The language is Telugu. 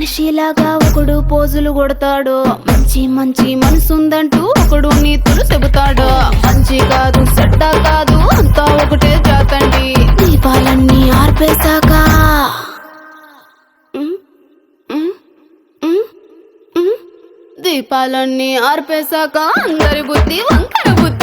మనిషిలాగా ఒకడు పోజులు కొడతాడు, మంచి మంచి మనసుందంటూ ఒకడు నీతులు చెబుతాడు. మంచి కాదు చెడ్డ కాదు అంతా ఒకటే జాతండి. దీపాలన్నీ ఆర్పేశాక దీపాలన్నీ ఆర్పేశాక అందరి బుద్ధి వంకర బుద్ధి.